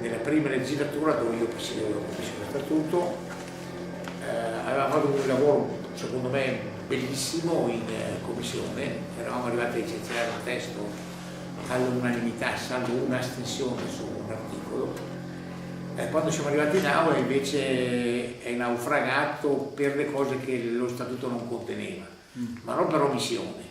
nella prima legislatura dove io presiedevo la Commissione Statuto, avevamo fatto un lavoro secondo me bellissimo in Commissione, eravamo arrivati a licenziare un testo all'unanimità, salvo un'astensione su un articolo. Quando siamo arrivati in aula invece è naufragato per le cose che lo Statuto non conteneva, ma non per omissione,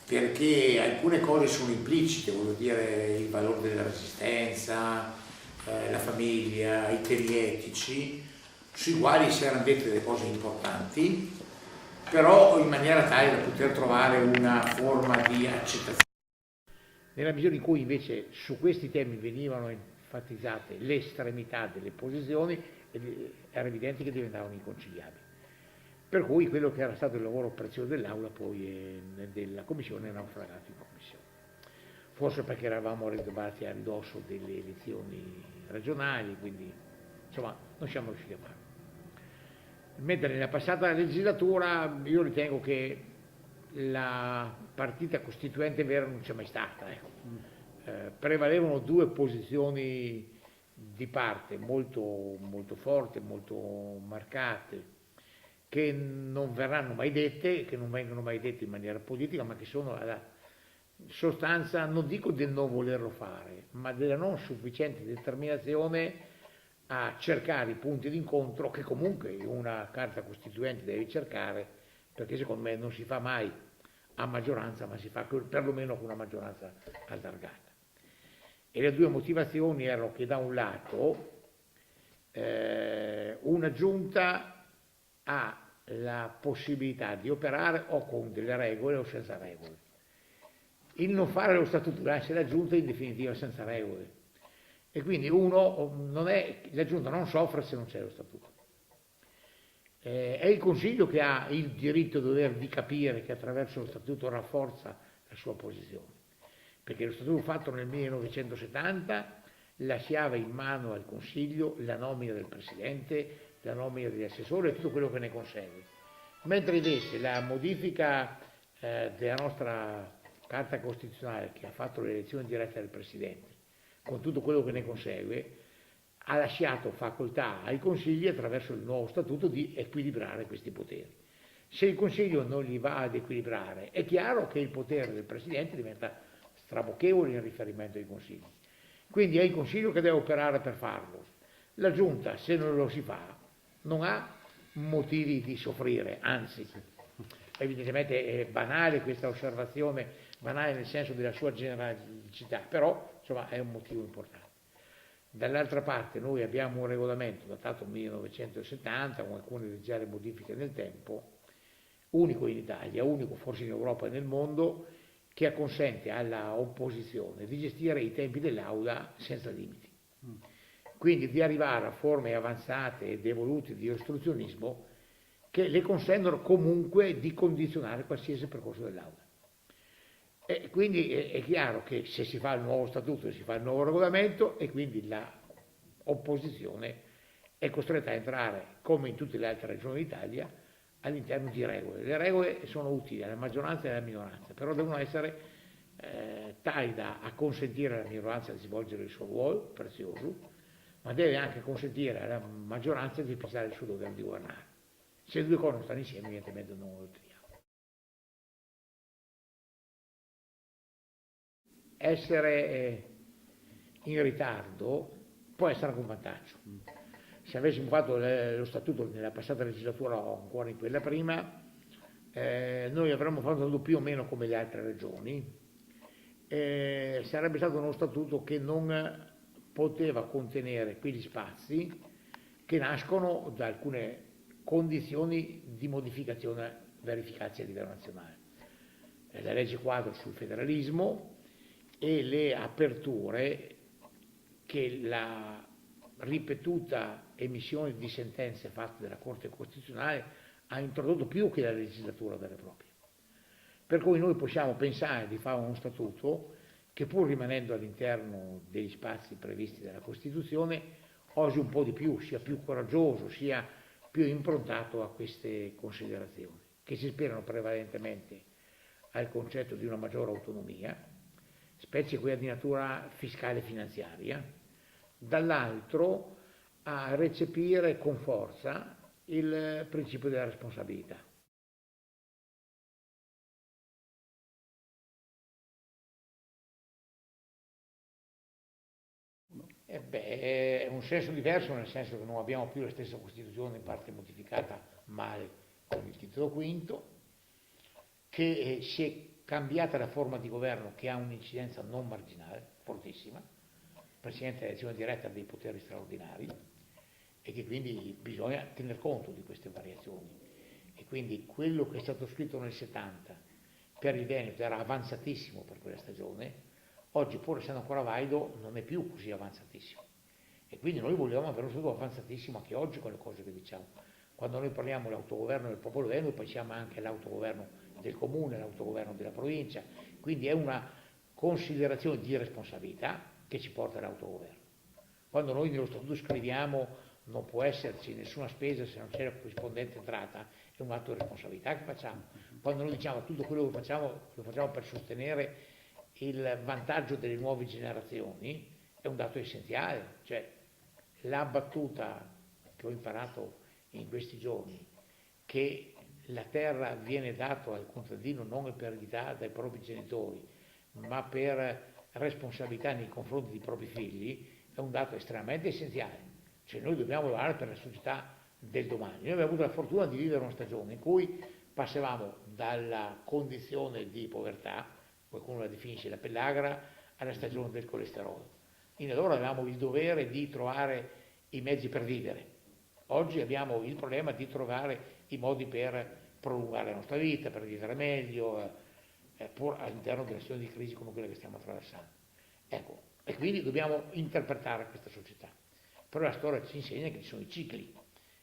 perché alcune cose sono implicite, voglio dire il valore della resistenza, la famiglia, i temi etici, sui quali si erano dette delle cose importanti, però in maniera tale da poter trovare una forma di accettazione. Nella misura in cui invece su questi temi venivano enfatizzate le estremità delle posizioni, era evidente che diventavano inconciliabili. Per cui quello che era stato il lavoro prezioso dell'Aula poi della Commissione è naufragato in Commissione. Forse perché eravamo ritrovati a ridosso delle elezioni regionali, quindi insomma non siamo riusciti a farlo. Mentre nella passata legislatura io ritengo che la partita costituente vera non c'è mai stata. Ecco. Prevalevano due posizioni di parte molto, molto forti, molto marcate, che non verranno mai dette, che non vengono mai dette in maniera politica, ma che sono alla sostanza, non dico del non volerlo fare, ma della non sufficiente determinazione a cercare i punti d'incontro che comunque una carta costituente deve cercare, perché secondo me non si fa mai a maggioranza, ma si fa perlomeno con una maggioranza allargata. E le due motivazioni erano che da un lato una giunta ha la possibilità di operare o con delle regole o senza regole. Il non fare lo statuto deve essere la giunta in definitiva senza regole. E quindi la giunta non soffre se non c'è lo statuto. È il Consiglio che ha il diritto e dovere di capire che attraverso lo statuto rafforza la sua posizione. Perché lo statuto fatto nel 1970 lasciava in mano al Consiglio la nomina del Presidente, la nomina degli assessori e tutto quello che ne consegue. Mentre invece la modifica della nostra Carta Costituzionale, che ha fatto l'elezione diretta del Presidente, con tutto quello che ne consegue, ha lasciato facoltà ai consigli attraverso il nuovo statuto di equilibrare questi poteri. Se il Consiglio non li va ad equilibrare, è chiaro che il potere del Presidente diventa strabocchevole in riferimento ai consigli. Quindi è il Consiglio che deve operare per farlo. La Giunta, se non lo si fa, non ha motivi di soffrire, anzi, evidentemente è banale questa osservazione, banale nel senso della sua genericità, però insomma è un motivo importante. Dall'altra parte noi abbiamo un regolamento datato 1970 con alcune leggere modifiche nel tempo, unico in Italia, unico forse in Europa e nel mondo, che consente alla opposizione di gestire i tempi dell'Aula senza limiti. Quindi di arrivare a forme avanzate ed evolute di ostruzionismo che le consentono comunque di condizionare qualsiasi percorso dell'Aula. E quindi è chiaro che se si fa il nuovo statuto, si fa il nuovo regolamento e quindi l'opposizione è costretta a entrare, come in tutte le altre regioni d'Italia, all'interno di regole. Le regole sono utili alla maggioranza e alla minoranza, però devono essere tali da consentire alla minoranza di svolgere il suo ruolo prezioso, ma deve anche consentire alla maggioranza di passare il suo dovere di governare. Se le due cose non stanno insieme, evidentemente non lo otteniamo. Essere in ritardo può essere anche un vantaggio. Se avessimo fatto lo statuto nella passata legislatura o ancora in quella prima, noi avremmo fatto più o meno come le altre regioni. Sarebbe stato uno statuto che non poteva contenere quegli spazi che nascono da alcune condizioni di modificazione verificatsi a livello nazionale. La legge quadro sul federalismo e le aperture che la ripetuta emissione di sentenze fatte dalla Corte Costituzionale ha introdotto più che la legislatura vera e propria. Per cui noi possiamo pensare di fare uno statuto che pur rimanendo all'interno degli spazi previsti dalla Costituzione osi un po' di più, sia più coraggioso, sia più improntato a queste considerazioni, che si ispirano prevalentemente al concetto di una maggiore autonomia, specie quella di natura fiscale e finanziaria, dall'altro a recepire con forza il principio della responsabilità. È un senso diverso, nel senso che non abbiamo più la stessa Costituzione, in parte modificata male con il titolo quinto, che si è cambiata la forma di governo che ha un'incidenza non marginale, fortissima, Presidente elezione diretta dei poteri straordinari, e che quindi bisogna tener conto di queste variazioni. E quindi quello che è stato scritto nel 70 per il Veneto era avanzatissimo per quella stagione, oggi pur essendo ancora valido non è più così avanzatissimo. E quindi noi vogliamo avere un stato avanzatissimo anche oggi con le cose che diciamo. Quando noi parliamo dell'autogoverno del popolo veneto, pensiamo anche all'autogoverno del comune, all'autogoverno della provincia, quindi è una considerazione di responsabilità che ci porta all'autogoverno. Quando noi nello statuto scriviamo non può esserci nessuna spesa se non c'è la corrispondente entrata, è un atto di responsabilità che facciamo. Quando noi diciamo tutto quello che facciamo lo facciamo per sostenere il vantaggio delle nuove generazioni, è un dato essenziale, cioè la battuta che ho imparato in questi giorni, che la terra viene data al contadino non per eredità dai propri genitori, ma per responsabilità nei confronti dei propri figli, è un dato estremamente essenziale. Cioè noi dobbiamo lavorare per la società del domani. Noi abbiamo avuto la fortuna di vivere una stagione in cui passavamo dalla condizione di povertà, qualcuno la definisce la pellagra, alla stagione del colesterolo. E allora avevamo il dovere di trovare i mezzi per vivere. Oggi abbiamo il problema di trovare i modi per prolungare la nostra vita, per vivere meglio, pur all'interno di una situazione di crisi come quella che stiamo attraversando. Ecco, e quindi dobbiamo interpretare questa società. Però la storia ci insegna che ci sono i cicli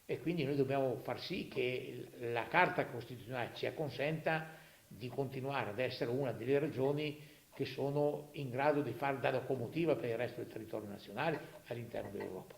e quindi noi dobbiamo far sì che la Carta Costituzionale ci consenta di continuare ad essere una delle regioni che sono in grado di fare da locomotiva per il resto del territorio nazionale all'interno dell'Europa.